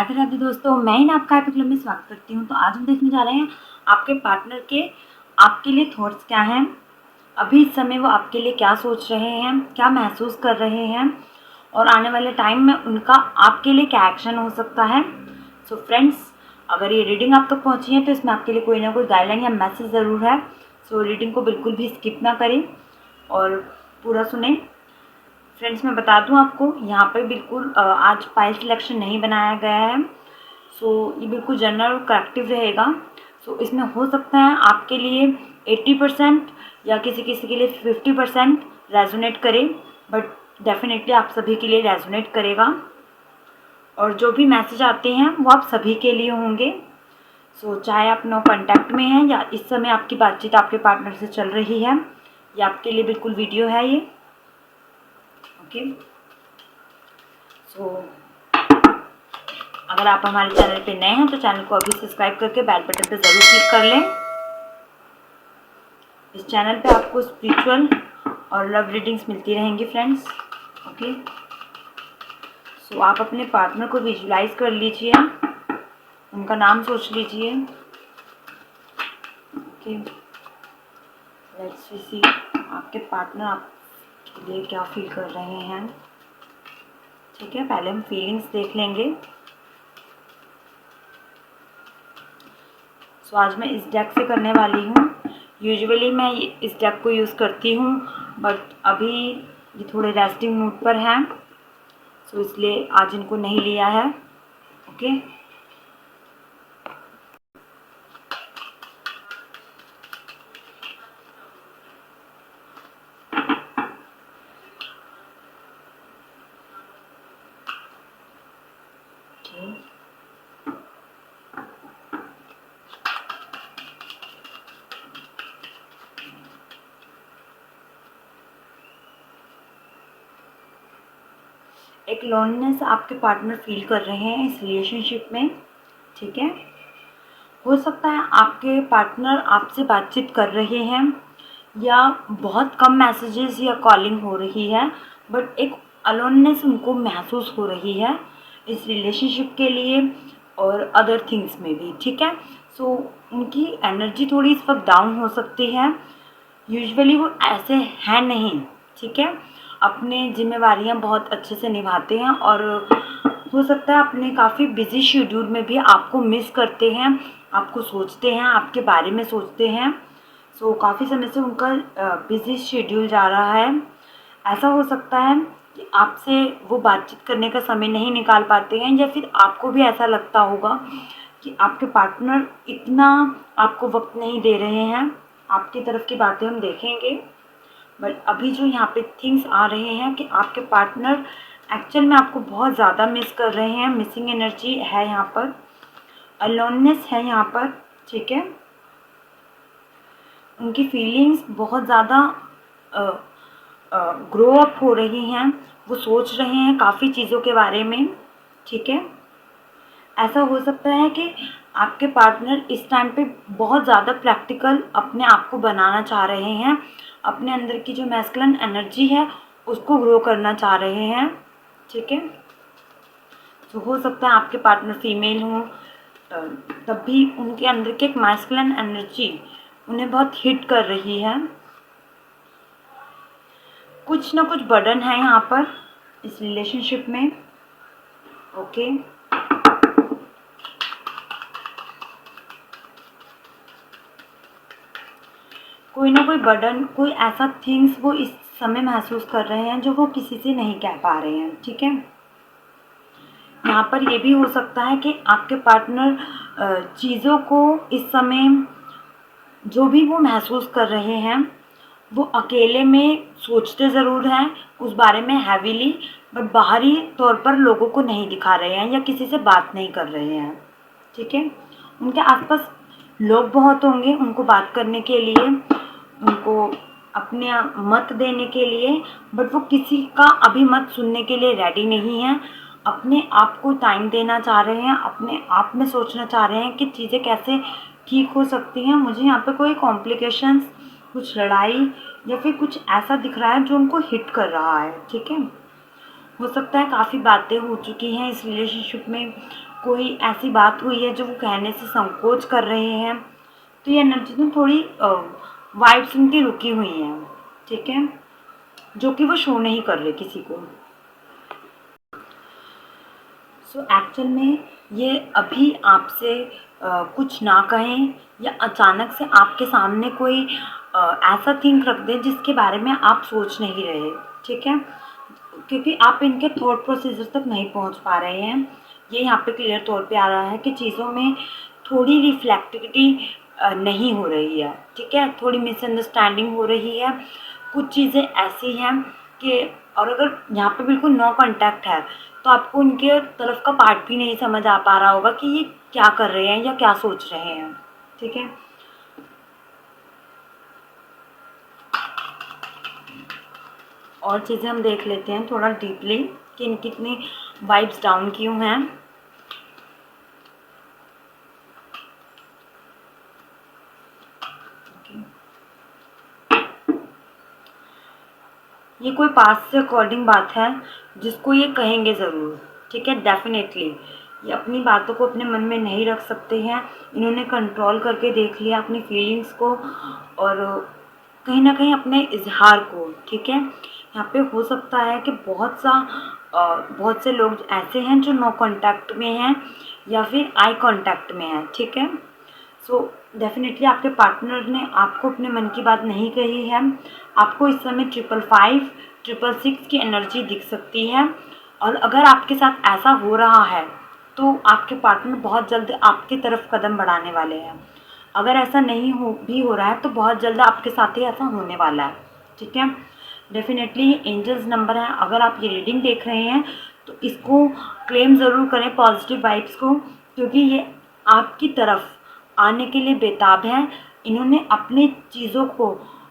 राधे राधे दोस्तों, मैं इन आपका हैप्पी क्लब में स्वागत करती हूँ। तो आज हम देखने जा रहे हैं आपके पार्टनर के आपके लिए थॉट्स क्या हैं, अभी इस समय वो आपके लिए क्या सोच रहे हैं, क्या महसूस कर रहे हैं और आने वाले टाइम में उनका आपके लिए क्या एक्शन हो सकता है। सो फ्रेंड्स, अगर ये रीडिंग आप तक पहुँची है तो इसमें आपके लिए कोई ना कोई गाइडलाइन या मैसेज ज़रूर है। सो रीडिंग को बिल्कुल भी स्किप ना करें और पूरा सुने। फ्रेंड्स, मैं बता दूं आपको, यहाँ पर बिल्कुल आज पाइल सिलेक्शन नहीं बनाया गया है। सो ये बिल्कुल जनरल और करेक्टिव रहेगा। सो इसमें हो सकता है आपके लिए 80% या किसी किसी के लिए 50% रेजोनेट करे, बट डेफिनेटली आप सभी के लिए रेजोनेट करेगा और जो भी मैसेज आते हैं वो आप सभी के लिए होंगे। सो चाहे आप नो कॉन्टैक्ट में हैं या इस समय आपकी बातचीत आपके पार्टनर से चल रही है, ये आपके लिए बिल्कुल वीडियो है ये। ओके, सो अगर आप हमारे चैनल पे नए हैं तो चैनल को अभी सब्सक्राइब करके बेल बटन पे ज़रूर क्लिक कर लें। इस चैनल पे आपको स्पिरिचुअल और लव रीडिंग्स मिलती रहेंगी फ्रेंड्स। ओके, सो आप अपने पार्टनर को विजुलाइज कर लीजिए, उनका नाम सोच लीजिए। ओके, लेट्स सी आपके पार्टनर आपके लिए क्या फील कर रहे हैं। ठीक है, पहले हम फीलिंग्स देख लेंगे। सो आज मैं इस डेक से करने वाली हूँ। यूजुअली मैं इस डेक को यूज़ करती हूँ, बट अभी ये थोड़े रेस्टिंग मूड पर हैं, सो इसलिए आज इनको नहीं लिया है। ओके, एक लोननेस आपके पार्टनर फील कर रहे हैं इस रिलेशनशिप में। ठीक है, हो सकता है आपके पार्टनर आपसे बातचीत कर रहे हैं या बहुत कम मैसेजेस या कॉलिंग हो रही है, बट एक अलोननेस उनको महसूस हो रही है इस रिलेशनशिप के लिए और अदर थिंग्स में भी। ठीक है, सो उनकी एनर्जी थोड़ी इस वक्त डाउन हो सकती है। यूजुअली वो ऐसे हैं नहीं। ठीक है, अपने जिम्मेवारियां बहुत अच्छे से निभाते हैं और हो सकता है अपने काफ़ी बिजी शेड्यूल में भी आपको मिस करते हैं, आपको सोचते हैं, आपके बारे में सोचते हैं। सो काफ़ी समय से उनका बिजी शेड्यूल जा रहा है। ऐसा हो सकता है कि आपसे वो बातचीत करने का समय नहीं निकाल पाते हैं, या फिर आपको भी ऐसा लगता होगा कि आपके पार्टनर इतना आपको वक्त नहीं दे रहे हैं। आपकी तरफ की बातें हम देखेंगे, बट अभी जो यहाँ पे थिंग्स आ रहे हैं कि आपके पार्टनर एक्चुअल में आपको बहुत ज़्यादा मिस कर रहे हैं। मिसिंग एनर्जी है यहाँ पर, अलोननेस है यहाँ पर। ठीक है, उनकी फीलिंग्स बहुत ज़्यादा ग्रो अप हो रही हैं, वो सोच रहे हैं काफ़ी चीज़ों के बारे में। ठीक है, ऐसा हो सकता है कि आपके पार्टनर इस टाइम पे बहुत ज़्यादा प्रैक्टिकल अपने आप को बनाना चाह रहे हैं, अपने अंदर की जो मैस्कुलिन एनर्जी है उसको ग्रो करना चाह रहे हैं। ठीक है, तो हो सकता है आपके पार्टनर फीमेल हों, तब भी उनके अंदर की एक मैस्कुलिन एनर्जी उन्हें बहुत हिट कर रही है। कुछ ना कुछ बर्डन है यहाँ पर इस रिलेशनशिप में। ओके, कोई ना कोई बर्डन, कोई ऐसा थिंग्स वो इस समय महसूस कर रहे हैं जो वो किसी से नहीं कह पा रहे हैं। ठीक है, यहाँ पर ये भी हो सकता है कि आपके पार्टनर चीज़ों को इस समय जो भी वो महसूस कर रहे हैं वो अकेले में सोचते ज़रूर हैं उस बारे में हैवीली, बट बाहरी तौर पर लोगों को नहीं दिखा रहे हैं या किसी से बात नहीं कर रहे हैं। ठीक है, उनके आसपास लोग बहुत होंगे उनको बात करने के लिए, उनको अपने मत देने के लिए, बट वो किसी का अभी मत सुनने के लिए रेडी नहीं है। अपने आप को टाइम देना चाह रहे हैं, अपने आप में सोचना चाह रहे हैं कि चीज़ें कैसे ठीक हो सकती हैं। मुझे यहाँ पे कोई कॉम्प्लिकेशंस, कुछ लड़ाई या फिर कुछ ऐसा दिख रहा है जो उनको हिट कर रहा है। ठीक है, हो सकता है काफ़ी बातें हो चुकी हैं इस रिलेशनशिप में, कोई ऐसी बात हुई है जो वो कहने से संकोच कर रहे हैं। तो ये एनर्जी ना थोड़ी वाइब्स उनकी रुकी हुई हैं, ठीक है, जो कि वो शो नहीं कर रहे किसी को। सो एक्चुअल में ये अभी आपसे कुछ ना कहें या अचानक से आपके सामने कोई ऐसा थिंक रख दें जिसके बारे में आप सोच नहीं रहे, ठीक है, क्योंकि आप इनके थॉट प्रोसेसर तक नहीं पहुंच पा रहे हैं। ये यहाँ पे क्लियर तौर पे आ रहा है कि चीज़ों में थोड़ी रिफ्लेक्टिविटी नहीं हो रही है, ठीक है, थोड़ी मिसअंडरस्टैंडिंग हो रही है। कुछ चीज़ें ऐसी हैं कि और अगर यहाँ पे बिल्कुल नो कांटेक्ट है तो आपको उनके तरफ का पार्ट भी नहीं समझ आ पा रहा होगा कि ये क्या कर रहे हैं या क्या सोच रहे हैं, ठीक है। और चीज़ें हम देख लेते हैं थोड़ा डीपली कि इनकी कितनी वाइब्स डाउन क्यों हैं। ये कोई पास्ट से अकॉर्डिंग बात है जिसको ये कहेंगे ज़रूर, ठीक है, डेफिनेटली। ये अपनी बातों को अपने मन में नहीं रख सकते हैं, इन्होंने कंट्रोल करके देख लिया अपनी फीलिंग्स को और कहीं ना कहीं अपने इजहार को, ठीक है। यहाँ पे हो सकता है कि बहुत से लोग ऐसे हैं जो नो कांटेक्ट में हैं या फिर आई कांटेक्ट में हैं, ठीक है। सो डेफिनेटली आपके पार्टनर ने आपको अपने मन की बात नहीं कही है। आपको इस समय 555 666 की एनर्जी दिख सकती है और अगर आपके साथ ऐसा हो रहा है तो आपके पार्टनर बहुत जल्द आपकी तरफ कदम बढ़ाने वाले हैं। अगर ऐसा नहीं हो रहा है तो बहुत जल्द आपके साथ ही ऐसा होने वाला है, ठीक है। डेफिनेटली एंजल्स नंबर है। अगर आप ये रीडिंग देख रहे हैं तो इसको क्लेम ज़रूर करें पॉजिटिव वाइब्स को, क्योंकि ये आपकी तरफ आने के लिए बेताब हैं। इन्होंने अपनी चीज़ों को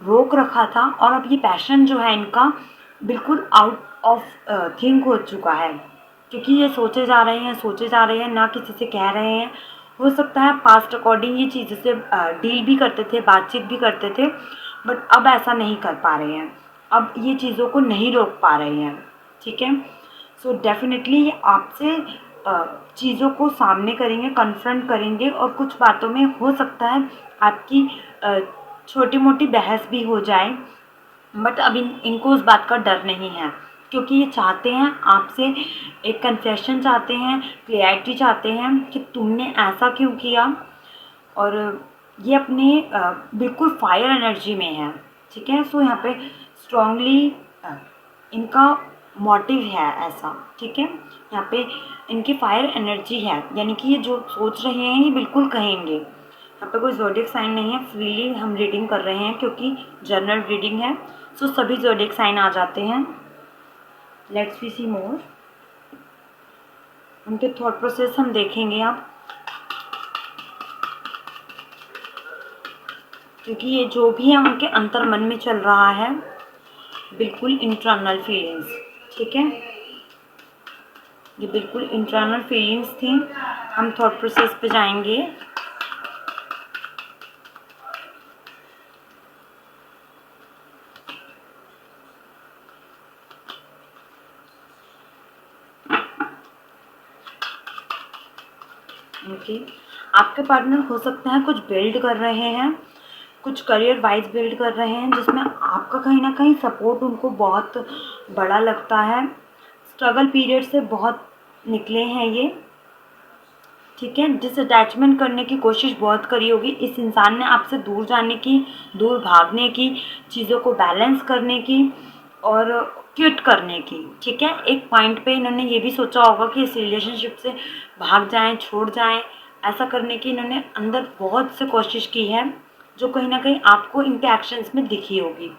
रोक रखा था और अब ये पैशन जो है इनका बिल्कुल आउट ऑफ थिंक हो चुका है, क्योंकि ये सोचे जा रहे हैं, ना किसी से कह रहे हैं। हो सकता है पास्ट अकॉर्डिंग ये चीज़ों से डील भी करते थे, बातचीत भी करते थे, बट अब ऐसा नहीं कर पा रहे हैं, अब ये चीज़ों को नहीं रोक पा रहे हैं, ठीक है। सो डेफिनेटली ये आपसे चीज़ों को सामने करेंगे, कन्फ्रंट करेंगे और कुछ बातों में हो सकता है आपकी छोटी मोटी बहस भी हो जाए, बट अब इनको उस बात का डर नहीं है, क्योंकि ये चाहते हैं आपसे एक कन्फेशन चाहते हैं, क्लियरिटी चाहते हैं कि तुमने ऐसा क्यों किया। और ये अपने बिल्कुल फायर एनर्जी में है, ठीक है। सो यहाँ पे स्ट्रांगली इनका मोटिव है ऐसा, ठीक है। यहाँ पे इनकी फायर एनर्जी है, यानी कि ये जो सोच रहे हैं ये बिल्कुल कहेंगे। यहाँ पे कोई ज़ोडिएक साइन नहीं है, फ्रीली हम रीडिंग कर रहे हैं क्योंकि जनरल रीडिंग है। सो सभी ज़ोडिएक साइन आ जाते हैं। लेट्स वी सी मोर। उनके थॉट प्रोसेस हम देखेंगे अब, क्योंकि ये जो भी है उनके अंतर मन में चल रहा है, बिल्कुल इंटरनल फीलिंग्स, ठीक है। ये बिल्कुल इंटरनल फीलिंग्स थी। हम थॉट प्रोसेस पे जाएंगे। ओके, आपके पार्टनर हो सकता है कुछ बिल्ड कर रहे हैं, कुछ करियर वाइज बिल्ड कर रहे हैं, जिसमें आपका कहीं ना कहीं सपोर्ट उनको बहुत बड़ा लगता है। स्ट्रगल पीरियड से बहुत निकले हैं ये, ठीक है। डिसअटैचमेंट करने की कोशिश बहुत करी होगी इस इंसान ने आपसे, दूर जाने की, दूर भागने की, चीज़ों को बैलेंस करने की और क्विट करने की, ठीक है। एक पॉइंट पे इन्होंने ये भी सोचा होगा कि इस रिलेशनशिप से भाग जाएं, छोड़ जाएं। ऐसा करने की इन्होंने अंदर बहुत से कोशिश की है, जो कहीं ना कहीं आपको इनके एक्शंस में दिखी होगी।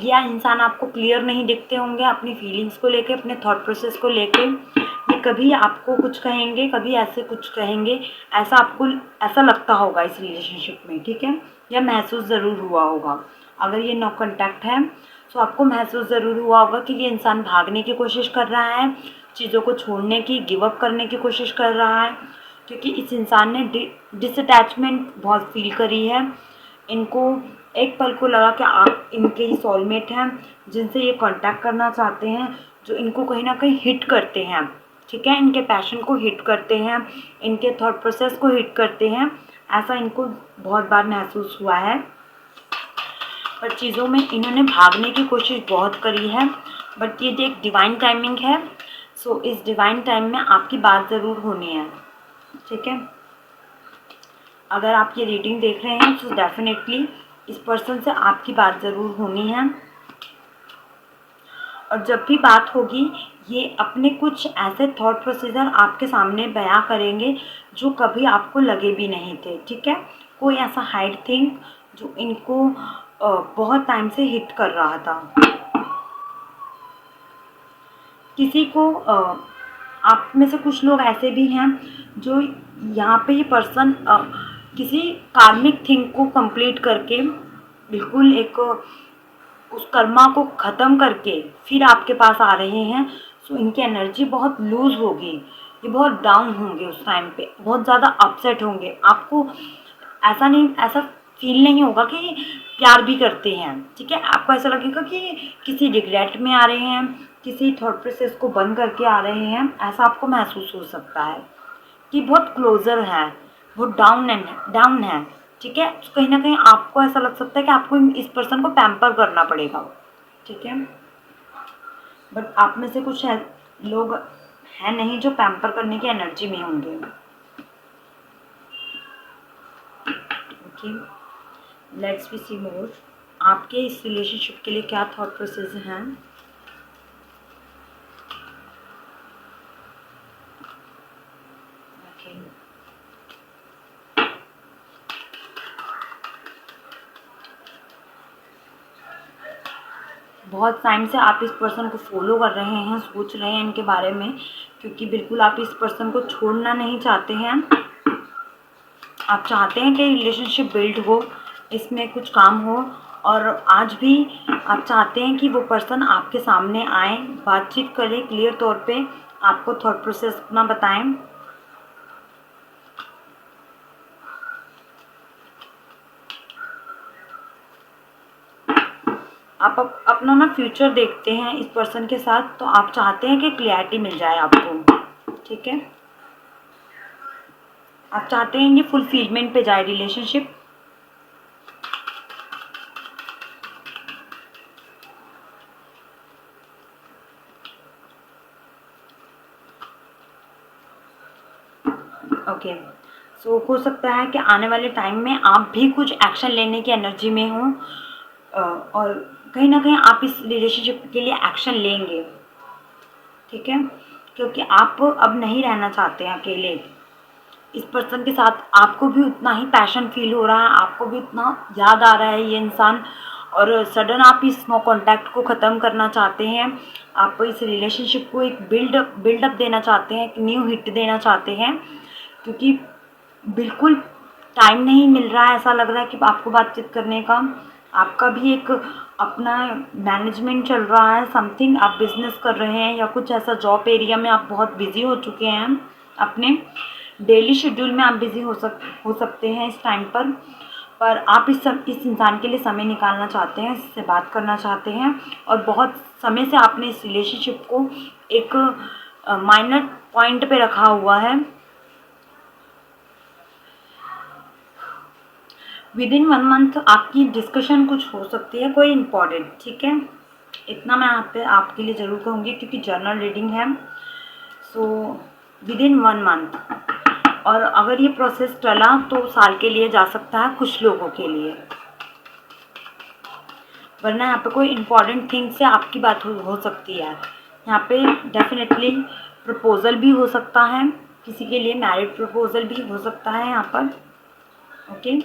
या इंसान आपको क्लियर नहीं दिखते होंगे अपनी फीलिंग्स को लेके, अपने थॉट प्रोसेस को लेके। ये कभी आपको कुछ कहेंगे, कभी ऐसे कुछ कहेंगे, ऐसा आपको ऐसा लगता होगा इस रिलेशनशिप में, ठीक है, या महसूस ज़रूर हुआ होगा। अगर ये नो कॉन्टैक्ट है तो आपको महसूस ज़रूर हुआ होगा कि ये इंसान भागने की कोशिश कर रहा है, चीज़ों को छोड़ने की, गिव अप करने की कोशिश कर रहा है, क्योंकि इस इंसान ने डिसअटैचमेंट बहुत फील करी है। इनको एक पल को लगा कि आप इनके ही सोलमेट हैं, जिनसे ये कांटेक्ट करना चाहते हैं, जो इनको कहीं ना कहीं हिट करते हैं, ठीक है, इनके पैशन को हिट करते हैं, इनके थॉट प्रोसेस को हिट करते हैं। ऐसा इनको बहुत बार महसूस हुआ है, पर चीज़ों में इन्होंने भागने की कोशिश बहुत करी है, बट ये एक डिवाइन टाइमिंग है। सो इस डिवाइन टाइम में आपकी बात ज़रूर होनी है, ठीक है। अगर आप ये रीडिंग देख रहे हैं तो डेफिनेटली इस पर्सन से आपकी बात ज़रूर होनी है, और जब भी बात होगी ये अपने कुछ ऐसे थॉट प्रोसीजर आपके सामने बयां करेंगे जो कभी आपको लगे भी नहीं थे, ठीक है। कोई ऐसा हाइड थिंग जो इनको बहुत टाइम से हिट कर रहा था। किसी को आप में से कुछ लोग ऐसे भी हैं जो यहाँ पे ये पर्सन किसी कार्मिक थिंग को कंप्लीट करके बिल्कुल एक उस कर्मा को ख़त्म करके फिर आपके पास आ रहे हैं। सो इनकी एनर्जी बहुत लूज़ होगी, ये बहुत डाउन होंगे, उस टाइम पे बहुत ज़्यादा अपसेट होंगे। आपको ऐसा फील नहीं होगा कि प्यार भी करते हैं, ठीक है। आपको ऐसा लगेगा कि किसी रिग्रेट में आ रहे हैं, किसी थॉट प्रोसेस को बंद करके आ रहे हैं। ऐसा आपको महसूस हो सकता है कि बहुत क्लोजर है, बहुत डाउन है, ठीक है। कहीं ना कहीं आपको ऐसा लग सकता है कि आपको इस पर्सन को पैम्पर करना पड़ेगा, ठीक है। बट आप में से कुछ लोग हैं नहीं जो पैम्पर करने की एनर्जी में होंगे। ओके, लेट्स बी सी मोर। आपके इस रिलेशनशिप के लिए क्या थॉट प्रोसेस हैं? ओके, बहुत टाइम से आप इस पर्सन को फॉलो कर रहे हैं, सोच रहे हैं इनके बारे में, क्योंकि बिल्कुल आप इस पर्सन को छोड़ना नहीं चाहते हैं। आप चाहते हैं कि रिलेशनशिप बिल्ड हो, इसमें कुछ काम हो, और आज भी आप चाहते हैं कि वो पर्सन आपके सामने आए, बातचीत करें, क्लियर तौर पे आपको थॉट प्रोसेस अपना बताएं। आप अपना ना फ्यूचर देखते हैं इस पर्सन के साथ, तो आप चाहते हैं कि क्लियरिटी मिल जाए आपको, ठीक है। आप चाहते हैं ये फुलफिलमेंट पे जाए रिलेशनशिप। ओके, सो हो सकता है कि आने वाले टाइम में आप भी कुछ एक्शन लेने की एनर्जी में हों, और कहीं ना कहीं आप इस रिलेशनशिप के लिए एक्शन लेंगे, ठीक है, क्योंकि आप अब नहीं रहना चाहते हैं अकेले। इस पर्सन के साथ आपको भी उतना ही पैशन फील हो रहा है, आपको भी उतना याद आ रहा है ये इंसान, और सडन आप इस नो कॉन्टैक्ट को ख़त्म करना चाहते हैं। आप इस रिलेशनशिप को एक बिल्डअप देना चाहते हैं, एक न्यू हिट देना चाहते हैं, क्योंकि बिल्कुल टाइम नहीं मिल रहा है। ऐसा लग रहा है कि आपको बातचीत करने का, आपका भी एक अपना मैनेजमेंट चल रहा है, समथिंग आप बिजनेस कर रहे हैं, या कुछ ऐसा जॉब एरिया में आप बहुत बिजी हो चुके हैं, अपने डेली शेड्यूल में आप बिजी हो सकते हैं इस टाइम पर आप इस इंसान के लिए समय निकालना चाहते हैं, इससे बात करना चाहते हैं, और बहुत समय से आपने इस रिलेशनशिप को एक माइनर पॉइंट पे रखा हुआ है। विदिन 1 मंथ आपकी डिस्कशन कुछ हो सकती है, कोई इम्पोर्टेंट, ठीक है। इतना मैं यहाँ पे आपके लिए ज़रूर कहूँगी, क्योंकि जर्नल रीडिंग है। सो विदिन 1 मंथ, और अगर ये प्रोसेस चला तो साल के लिए जा सकता है कुछ लोगों के लिए, वरना यहाँ पे कोई इम्पॉर्टेंट थिंग से आपकी बात हो सकती है। यहाँ पे डेफिनेटली प्रपोज़ल भी हो सकता है, किसी के लिए मैरिड प्रपोज़ल भी हो सकता है यहाँ पर, ओके।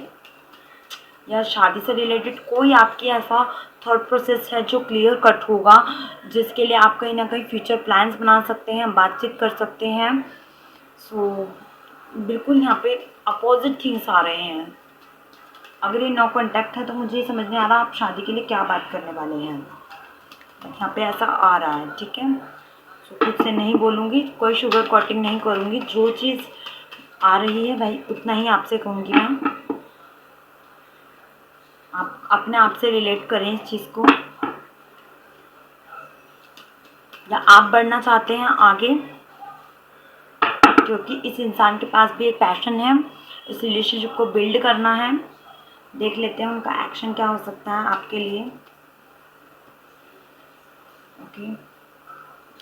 या शादी से रिलेटेड कोई आपकी ऐसा थॉट प्रोसेस है जो क्लियर कट होगा, जिसके लिए आप कहीं ना कहीं फ्यूचर प्लान्स बना सकते हैं, बातचीत कर सकते हैं। सो बिल्कुल यहाँ पे अपोजिट थिंग्स आ रहे हैं। अगर ये नो कॉन्टैक्ट है तो मुझे ये समझ नहीं आ रहा आप शादी के लिए क्या बात करने वाले हैं, यहाँ पे ऐसा आ रहा है, ठीक है। सो खुद से नहीं बोलूँगी, कोई शुगर कोटिंग नहीं करूँगी, जो चीज़ आ रही है भाई उतना ही आपसे कहूँगी मैं। आप अपने आप से रिलेट करें इस चीज़ को, या आप बढ़ना चाहते हैं आगे, क्योंकि इस इंसान के पास भी एक पैशन है, इस रिलेशनशिप को बिल्ड करना है। देख लेते हैं उनका एक्शन क्या हो सकता है आपके लिए। ओके,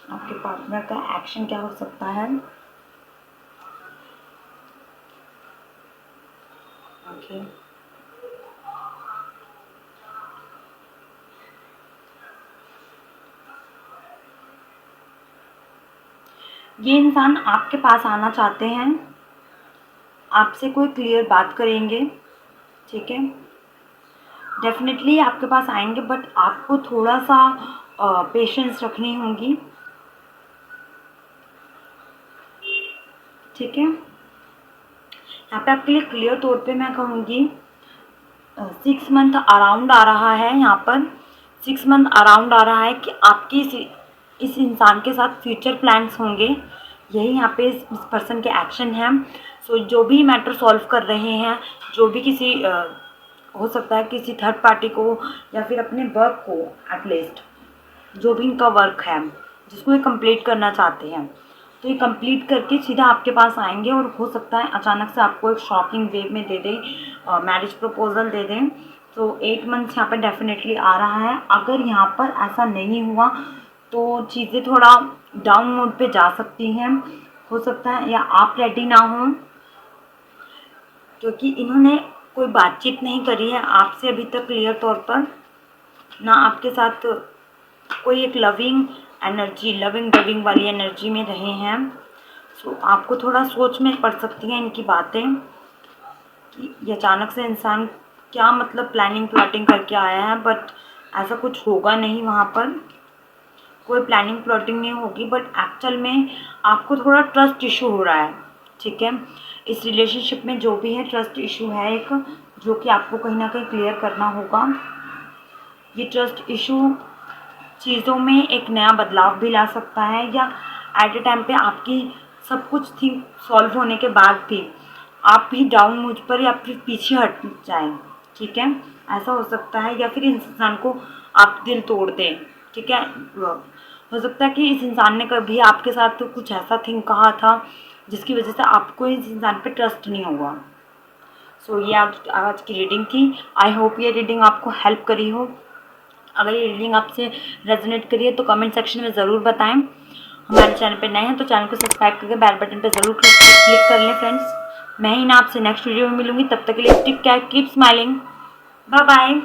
आपके पार्टनर का एक्शन क्या हो सकता है। ओके, ये इंसान आपके पास आना चाहते हैं, आपसे कोई क्लियर बात करेंगे, ठीक है। डेफिनेटली आपके पास आएंगे, बट आपको थोड़ा सा पेशेंस रखनी होगी, ठीक है। यहाँ पे आपके लिए क्लियर तौर पे मैं कहूँगी 6 मंथ अराउंड आ रहा है, यहाँ पर 6 मंथ अराउंड आ रहा है कि आपकी इस इंसान के साथ फ्यूचर प्लान्स होंगे। यही यहाँ पे इस पर्सन के एक्शन हैं। सो जो भी मैटर सॉल्व कर रहे हैं, जो भी किसी हो सकता है किसी थर्ड पार्टी को या फिर अपने वर्क को, एटलीस्ट जो भी इनका वर्क है जिसको ये कंप्लीट करना चाहते हैं, तो ये कंप्लीट करके सीधा आपके पास आएंगे। और हो सकता है अचानक से आपको एक शॉकिंग वे में दे दें, मैरिज प्रपोजल दे दें। तो 8 मंथ्स यहाँ पर डेफिनेटली आ रहा है। अगर यहाँ पर ऐसा नहीं हुआ तो चीज़ें थोड़ा डाउन मोड पे जा सकती हैं, हो सकता है, या आप रेडी ना हों, क्योंकि इन्होंने कोई बातचीत नहीं करी है आपसे अभी तक क्लियर तौर पर, ना आपके साथ कोई एक लविंग एनर्जी, लविंग वाली एनर्जी में रहे हैं। सो आपको थोड़ा सोच में पड़ सकती हैं इनकी बातें कि ये अचानक से इंसान क्या मतलब प्लानिंग प्लॉटिंग करके आया है, बट ऐसा कुछ होगा नहीं, वहाँ पर कोई प्लानिंग प्लॉटिंग नहीं होगी। बट एक्चुअल में आपको थोड़ा ट्रस्ट इशू हो रहा है, ठीक है। इस रिलेशनशिप में जो भी है ट्रस्ट इशू है एक, जो कि आपको कहीं ना कहीं क्लियर करना होगा। ये ट्रस्ट इशू चीज़ों में एक नया बदलाव भी ला सकता है, या एट ए टाइम पे आपकी सब कुछ थिंग सॉल्व होने के बाद भी आप भी डाउन मुझ पर या फिर पीछे हट जाएं, ठीक है। ऐसा हो सकता है, या फिर इस इंसान को आप दिल तोड़ दें, ठीक है। हो सकता है कि इस इंसान ने कभी आपके साथ कुछ ऐसा थिंग कहा था जिसकी वजह से आपको इस इंसान पे ट्रस्ट नहीं हुआ। सो ये आज की रीडिंग थी। आई होप ये रीडिंग आपको हेल्प करी हो। अगर ये रीडिंग आपसे रेजोनेट करी है तो कमेंट सेक्शन में ज़रूर बताएं। हमारे चैनल पे नए हैं तो चैनल को सब्सक्राइब करके बेल बटन पे ज़रूर क्लिक कर लें फ्रेंड्स। मैं ही ना आपसे नेक्स्ट वीडियो में मिलूंगी, तब तक के लिए take care, keep smiling, bye bye.